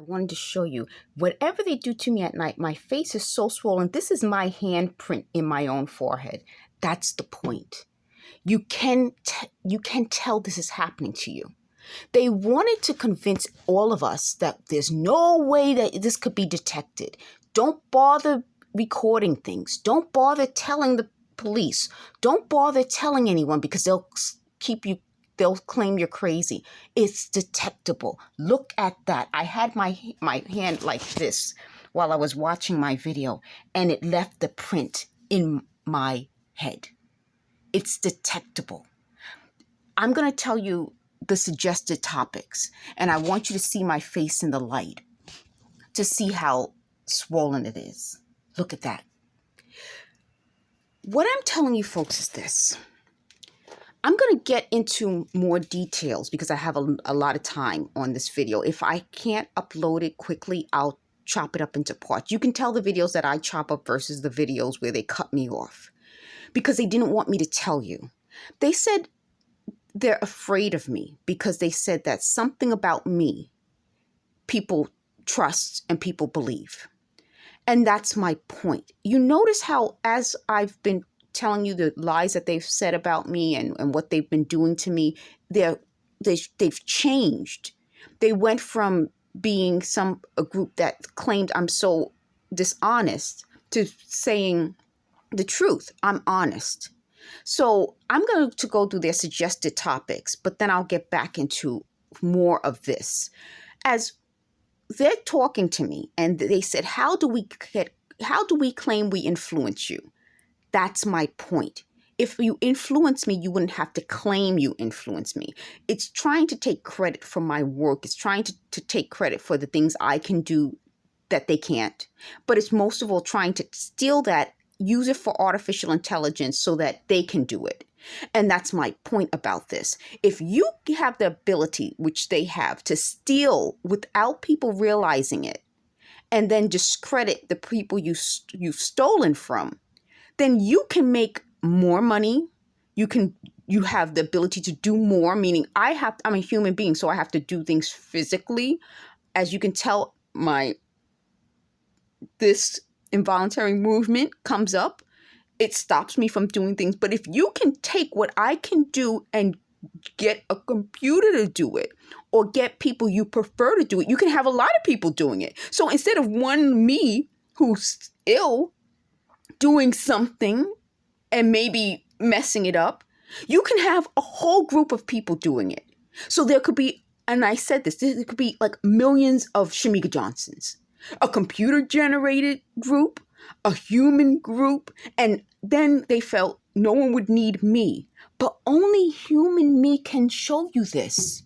wanted to show you. Whatever they do to me at night, my face is so swollen. This is my handprint in my own forehead. That's the point. You can tell this is happening to you. They wanted to convince all of us that there's no way that this could be detected. Don't bother recording things. Don't bother telling the police. Don't bother telling anyone because they'll claim you're crazy. It's detectable. Look at that. I had my hand like this while I was watching my video, and it left the print in my head. It's detectable. I'm going to tell you the suggested topics, and I want you to see my face in the light to see how swollen it is. Look at that. What I'm telling you folks is this. I'm going to get into more details because I have a lot of time on this video. If I can't upload it quickly, I'll chop it up into parts. You can tell the videos that I chop up versus the videos where they cut me off because they didn't want me to tell you. They said they're afraid of me because they said that something about me people trust and people believe. And that's my point. You notice how, as I've been telling you the lies that they've said about me and what they've been doing to me, they've changed. They went from being a group that claimed I'm so dishonest to saying the truth. I'm honest. So I'm going to go through their suggested topics, but then I'll get back into more of this. As they're talking to me and they said, how do we claim we influence you? That's my point. If you influence me, you wouldn't have to claim you influence me. It's trying to take credit for my work. It's trying to take credit for the things I can do that they can't. But it's most of all trying to steal that, use it for artificial intelligence so that they can do it. And that's my point about this. If you have the ability, which they have, to steal without people realizing it, and then discredit the people you've stolen from, then you can make more money. You have the ability to do more, meaning I'm a human being, so I have to do things physically. As you can tell, this involuntary movement comes up. It stops me from doing things. But if you can take what I can do and get a computer to do it, or get people you prefer to do it, you can have a lot of people doing it. So instead of one me who's ill doing something and maybe messing it up, you can have a whole group of people doing it. So there could be, and I said this, there could be like millions of Shamega Johnsons, a computer generated group, a human group, and then they felt no one would need me. But only human me can show you this.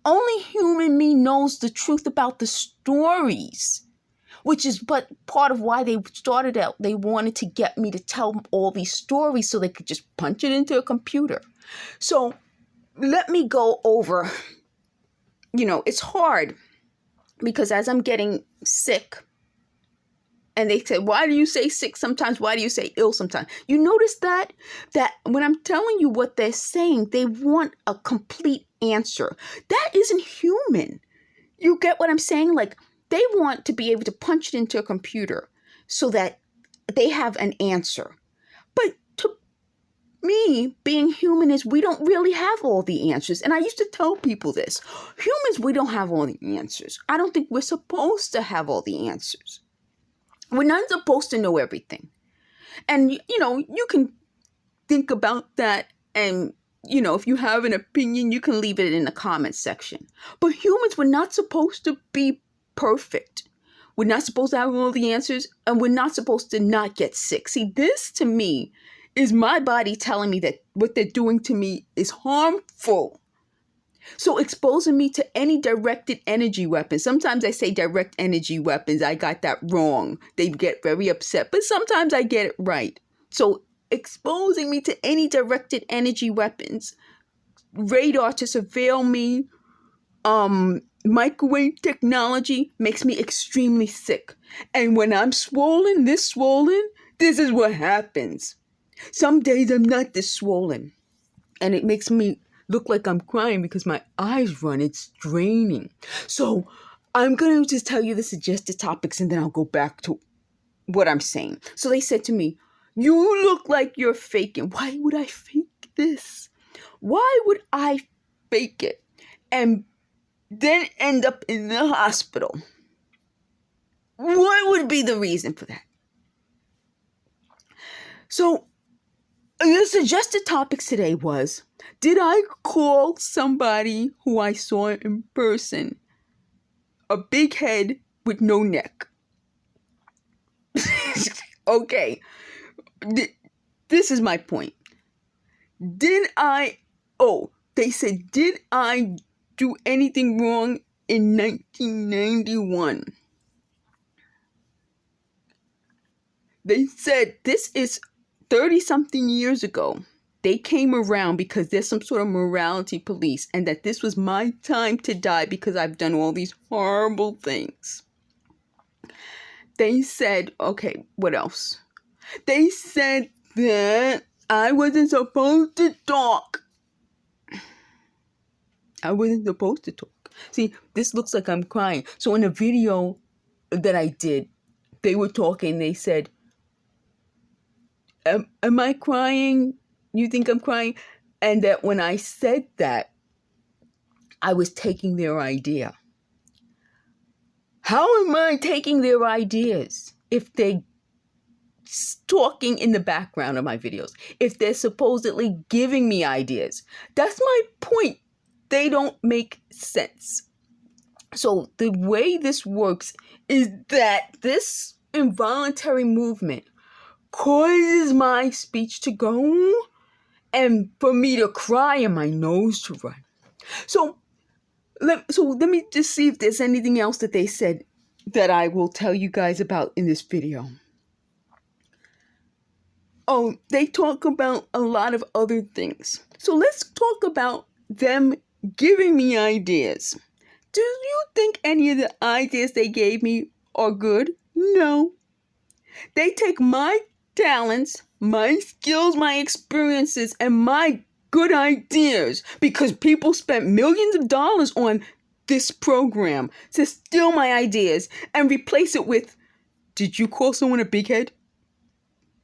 Only human me knows the truth about the stories, which is but part of why they started out. They wanted to get me to tell all these stories so they could just punch it into a computer. So let me go over, it's hard because as I'm getting sick, and they said, why do you say sick sometimes? Why do you say ill sometimes? You notice that when I'm telling you what they're saying, they want a complete answer. That isn't human. You get what I'm saying? Like, they want to be able to punch it into a computer so that they have an answer. But to me, being human is we don't really have all the answers. And I used to tell people this. Humans, we don't have all the answers. I don't think we're supposed to have all the answers. We're not supposed to know everything. And, you can think about that. And, if you have an opinion, you can leave it in the comments section. But humans, we're not supposed to be perfect. We're not supposed to have all the answers. And we're not supposed to not get sick. See, this to me is my body telling me that what they're doing to me is harmful. So exposing me to any directed energy weapons. Sometimes I say direct energy weapons. I got that wrong. They get very upset, but sometimes I get it right. So exposing me to any directed energy weapons, radar to surveil me, microwave technology makes me extremely sick. And when I'm swollen, this is what happens. Some days I'm not this swollen. And it makes me look like I'm crying because my eyes run. It's draining. So I'm going to just tell you the suggested topics and then I'll go back to what I'm saying. So they said to me, you look like you're faking. Why would I fake this? Why would I fake it and then end up in the hospital? What would be the reason for that? So the suggested topics today was, did I call somebody who I saw in person a big head with no neck? Okay, this is my point. They said, did I do anything wrong in 1991? They said this is 30-something years ago. They came around because there's some sort of morality police and that this was my time to die because I've done all these horrible things. They said, okay, what else? They said that I wasn't supposed to talk. I wasn't supposed to talk. See, this looks like I'm crying. So in a video that I did, they were talking. They said, am I crying? You think I'm crying? And that when I said that, I was taking their idea. How am I taking their ideas if they're talking in the background of my videos? If they're supposedly giving me ideas? That's my point. They don't make sense. So the way this works is that this involuntary movement causes my speech to go and for me to cry and my nose to run. So let me just see if there's anything else that they said that I will tell you guys about in this video. Oh, they talk about a lot of other things. So let's talk about them giving me ideas. Do you think any of the ideas they gave me are good? No. They take my talents, my skills, my experiences, and my good ideas because people spent millions of dollars on this program to steal my ideas and replace it with, did you call someone a big head?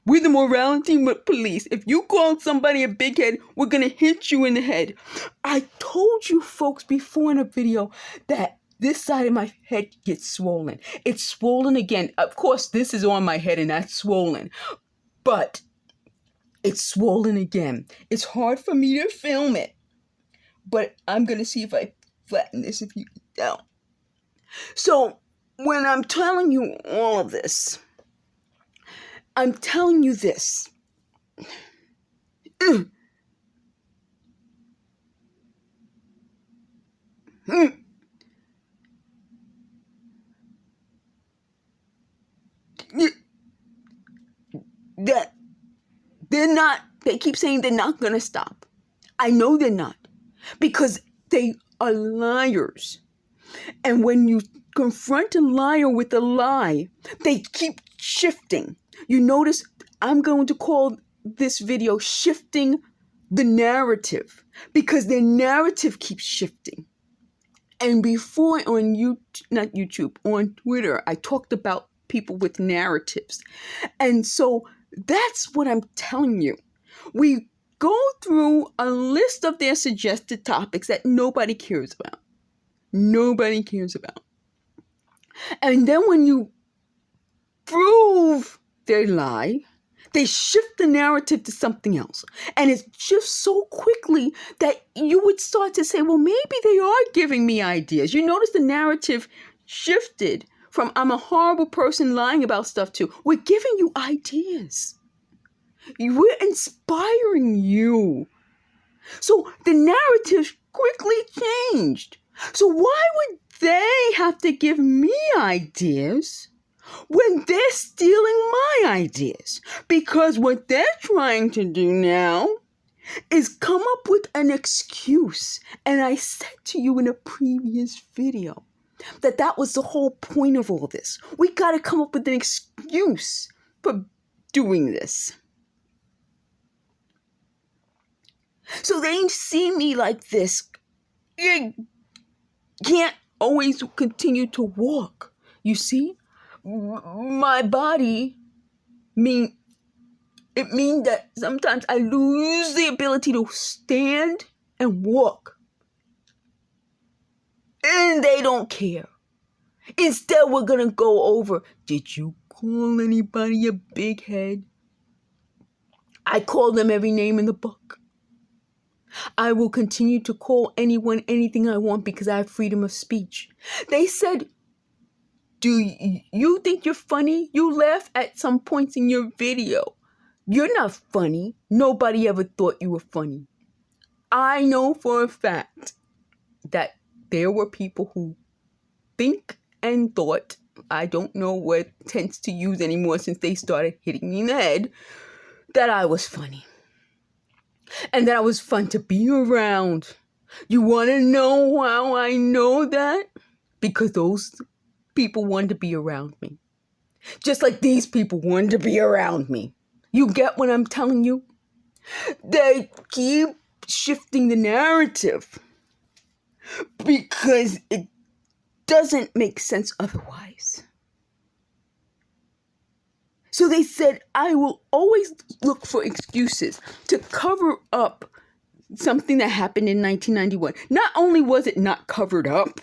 We're the morality police. If you call somebody a big head, we're going to hit you in the head. I told you folks before in a video that this side of my head gets swollen. It's swollen again. Of course, this is on my head and that's swollen. But it's swollen again. It's hard for me to film it. But I'm going to see if I flatten this if you can tell. So, when I'm telling you all of this, I'm telling you this. That they keep saying they're not going to stop. I know they're not because they are liars. And when you confront a liar with a lie, they keep shifting. You notice I'm going to call this video shifting the narrative because their narrative keeps shifting. And before on on Twitter, I talked about people with narratives. And so that's what I'm telling you. We go through a list of their suggested topics that nobody cares about. Nobody cares about. And then when you prove their lie, they shift the narrative to something else. And it shifts so quickly that you would start to say, well, maybe they are giving me ideas. You notice the narrative shifted from I'm a horrible person lying about stuff to we're giving you ideas. We're inspiring you. So the narrative quickly changed. So why would they have to give me ideas when they're stealing my ideas? Because what they're trying to do now is come up with an excuse. And I said to you in a previous video that was the whole point of all this. We got to come up with an excuse for doing this. So they see me like this. You can't always continue to walk. You see? My body it means that sometimes I lose the ability to stand and walk. And they don't care. Instead, we're going to go over, did you call anybody a big head? I call them every name in the book. I will continue to call anyone anything I want because I have freedom of speech. They said, do you think you're funny? You laugh at some points in your video. You're not funny. Nobody ever thought you were funny. I know for a fact that there were people who think and thought, I don't know what tense to use anymore since they started hitting me in the head, that I was funny. And that I was fun to be around. You want to know how I know that? Because those people wanted to be around me. Just like these people wanted to be around me. You get what I'm telling you? They keep shifting the narrative because it doesn't make sense otherwise. So they said, I will always look for excuses to cover up something that happened in 1991. Not only was it not covered up,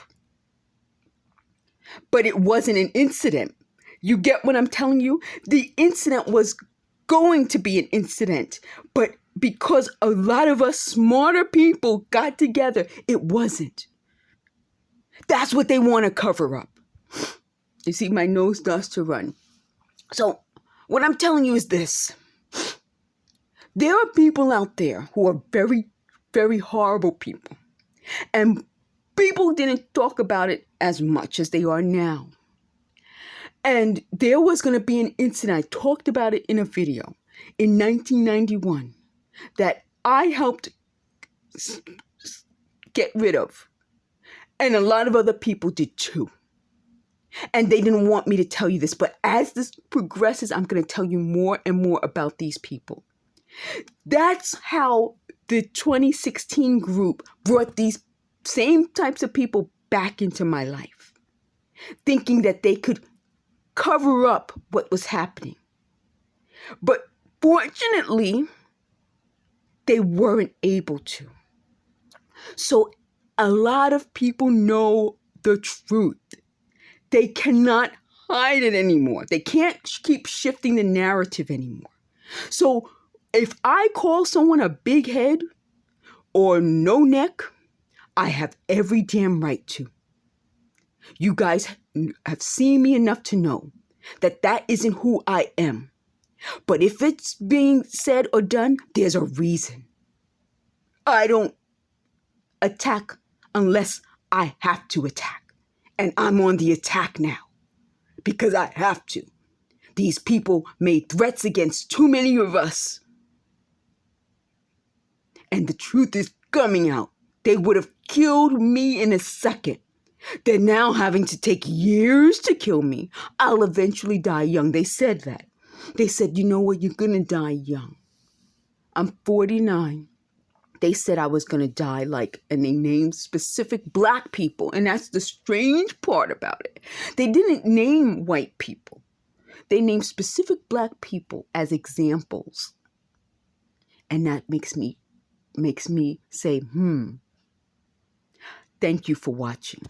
but it wasn't an incident. You get what I'm telling you? The incident was going to be an incident, but because a lot of us smarter people got together, it wasn't. That's what they want to cover up. You see, my nose starts to run. So what I'm telling you is this. There are people out there who are very, very horrible people. And people didn't talk about it as much as they are now. And there was going to be an incident. I talked about it in a video in 1991 that I helped get rid of. And a lot of other people did too. And they didn't want me to tell you this. But as this progresses, I'm going to tell you more and more about these people. That's how the 2016 group brought these same types of people back into my life, thinking that they could cover up what was happening. But fortunately, they weren't able to. So a lot of people know the truth. They cannot hide it anymore. They can't keep shifting the narrative anymore. So if I call someone a big head or no neck, I have every damn right to. You guys have seen me enough to know that that isn't who I am. But if it's being said or done, there's a reason. I don't attack unless I have to attack. And I'm on the attack now because I have to. These people made threats against too many of us. And the truth is coming out. They would have killed me in a second. They're now having to take years to kill me. I'll eventually die young. They said that. They said, you know what? You're going to die young. I'm 49. They said I was going to die and they named specific black people. And that's the strange part about it. They didn't name white people. They named specific black people as examples. And that makes me say, Thank you for watching.